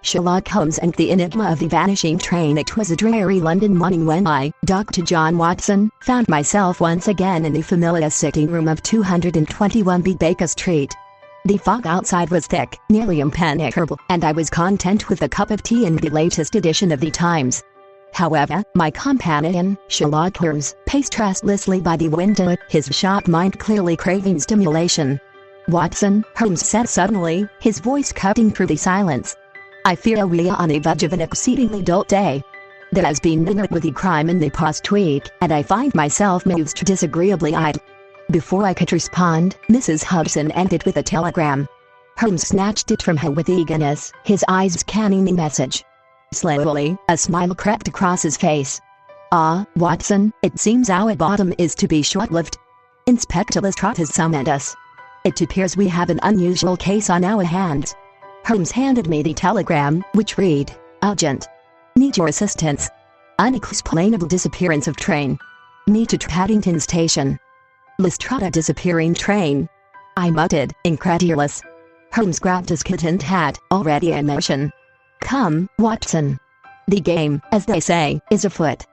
Sherlock Holmes and the Enigma of the Vanishing Train. It was a dreary London morning when I, Dr. John Watson, found myself once again in the familiar sitting room of 221B Baker Street. The fog outside was thick, nearly impenetrable, and I was content with a cup of tea and the latest edition of the Times. However, my companion, Sherlock Holmes, paced restlessly by the window, his sharp mind clearly craving stimulation. "Watson," Holmes said suddenly, his voice cutting through the silence. "I fear we are on the verge of an exceedingly dull day. There has been noteworthy crime in the past week, and I find myself most disagreeably idle." Before I could respond, Mrs. Hudson ended with a telegram. Holmes snatched it from her with eagerness, his eyes scanning the message. Slowly, a smile crept across his face. "Ah, Watson, it seems our bottom is to be short-lived. Inspector Lestrade has summoned us. It appears we have an unusual case on our hands." Holmes handed me the telegram, which read, "Urgent. Need your assistance. Unexplainable disappearance of train. Meet at Paddington Station." Lestrade disappearing train. I muttered, incredulous. Holmes grabbed his coat and hat, already in motion. "Come, Watson. The game, as they say, is afoot."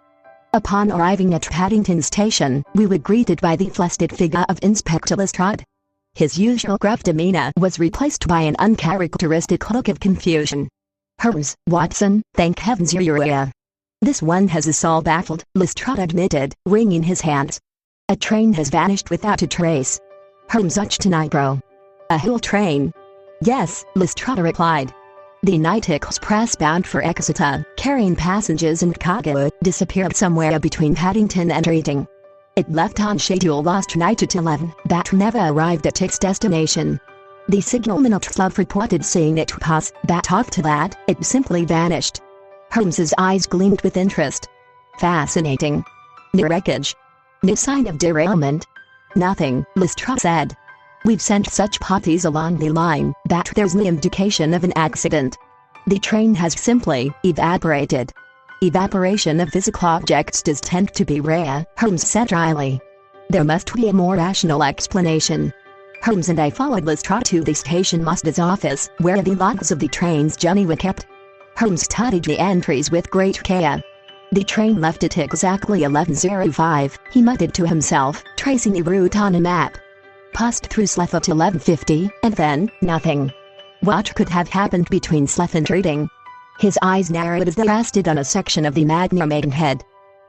Upon arriving at Paddington Station, we were greeted by the flustered figure of Inspector Lestrade. His usual gruff demeanor was replaced by an uncharacteristic look of confusion. "Holmes, Watson, thank heavens you're here. This one has us all baffled," Lestrade admitted, wringing his hands. "A train has vanished without a trace." Holmes arched an eyebrow. "A whole train?" "Yes," Lestrade replied. "The night express bound for Exeter, carrying passengers and cargo, disappeared somewhere between Paddington and Reading. It left on schedule last night at 11, but never arrived at its destination. The signalman at Club reported seeing it pass, but after that, it simply vanished." Holmes's eyes gleamed with interest. "Fascinating. No wreckage? No sign of derailment?" "Nothing," Lestrade said. "We've sent such parties along the line, but there's no indication of an accident. The train has simply evaporated." "Evaporation of physical objects does tend to be rare," Holmes said dryly. "There must be a more rational explanation." Holmes and I followed Lestrade to the station master's office, where the logs of the train's journey were kept. Holmes studied the entries with great care. "The train left at exactly 11:05, he muttered to himself, tracing the route on a map. "Passed through Slough at 11:50, and then, nothing. What could have happened between Slough and Reading?" His eyes narrowed as they rested on a section of the Magna Maidenhead.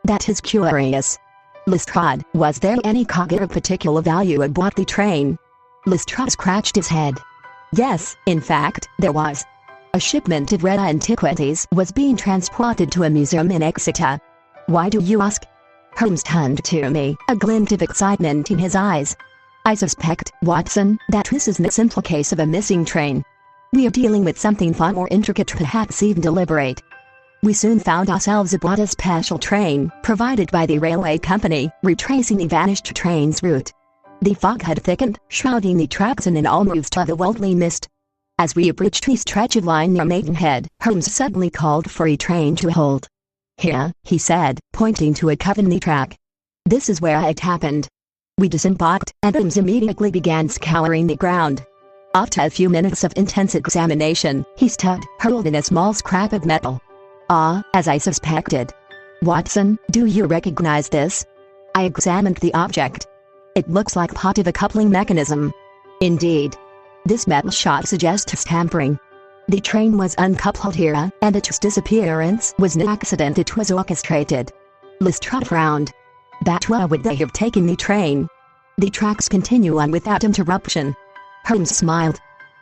"That is curious. Lestrade, was there any cargo of particular value aboard the train?" Lestrade scratched his head. "Yes, in fact, there was. A shipment of rare antiquities was being transported to a museum in Exeter." "Why do you ask?" Holmes turned to me, a glint of excitement in his eyes. "I suspect, Watson, that this is no simple case of a missing train. We are dealing with something far more intricate, perhaps even deliberate. We soon found ourselves aboard a special train, provided by the railway company, retracing the vanished train's route. The fog had thickened, shrouding the tracks in an almost otherworldly mist. As we approached the stretch of line near Maidenhead, Holmes suddenly called for a train to halt. "Here," he said, pointing to a cut in the track. "This is where it happened." We disembarked, and Holmes immediately began scouring the ground. After a few minutes of intense examination, he stood, holding a small scrap of metal. "Ah, as I suspected. Watson, do you recognize this?" I examined the object. "It looks like part of a coupling mechanism." "Indeed. This metal shot suggests tampering. The train was uncoupled here, and its disappearance was no accident, it was orchestrated." Lestrade frowned. "But where would they have taken the train?" "The tracks continue on without interruption." Holmes smiled.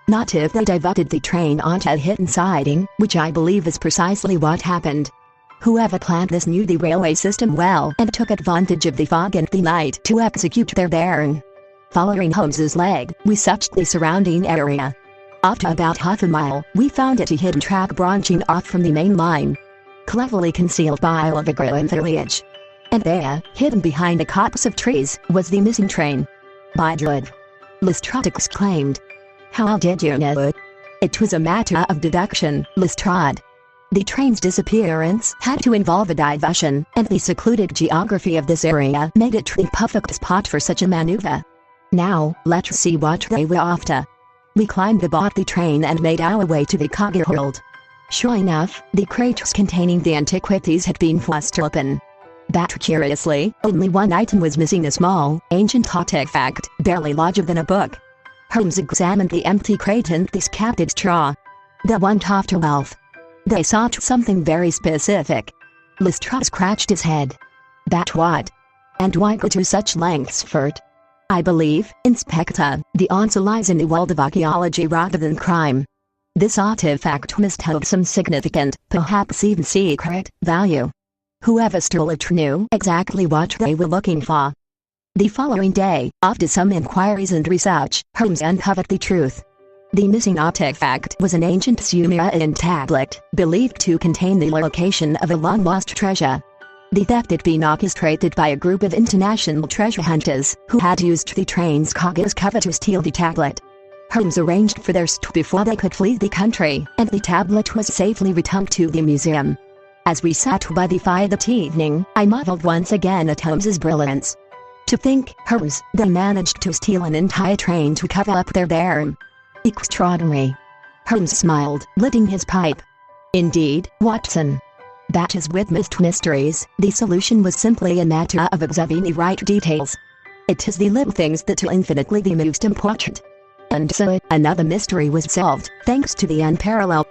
"Not if they diverted the train onto a hidden siding, which I believe is precisely what happened. Whoever planned this knew the railway system well and took advantage of the fog and the night to execute their daring." Following Holmes's leg, we searched the surrounding area. After about half a mile, we found it a hidden track branching off from the main line, cleverly concealed by overgrown foliage. And there, hidden behind a copse of trees, was the missing train. "By Jove!" Lestrade exclaimed. "How did you know?" "It was a matter of deduction, Lestrade. The train's disappearance had to involve a diversion, and the secluded geography of this area made it the perfect spot for such a maneuver. Now, let's see what they were after." We climbed aboard the train and made our way to the cargo hold. Sure enough, the crates containing the antiquities had been forced open. But curiously, only one item was missing: a small, ancient artifact, barely larger than a book. Holmes examined the empty crate and the scattered straw. They went after wealth. They sought something very specific. Lestrade scratched his head. But what? And why go to such lengths for it? I believe, Inspector, the answer lies in the world of archaeology rather than crime. This artifact must have some significant, perhaps even secret, value. Whoever stole it knew exactly what they were looking for. The following day, after some inquiries and research, Holmes uncovered the truth. The missing artifact was an ancient Sumerian tablet, believed to contain the location of a long-lost treasure. The theft had been orchestrated by a group of international treasure hunters, who had used the train's cargo's cover to steal the tablet. Holmes arranged for their stop before they could flee the country, and the tablet was safely returned to the museum. As we sat by the fire that evening, I marveled once again at Holmes's brilliance. To think, Holmes, they managed to steal an entire train to cover up their crime. Extraordinary. Holmes smiled, lighting his pipe. Indeed, Watson. But as with most mysteries, the solution was simply a matter of observing the right details. It is the little things that are infinitely the most important. And so, another mystery was solved, thanks to the unparalleled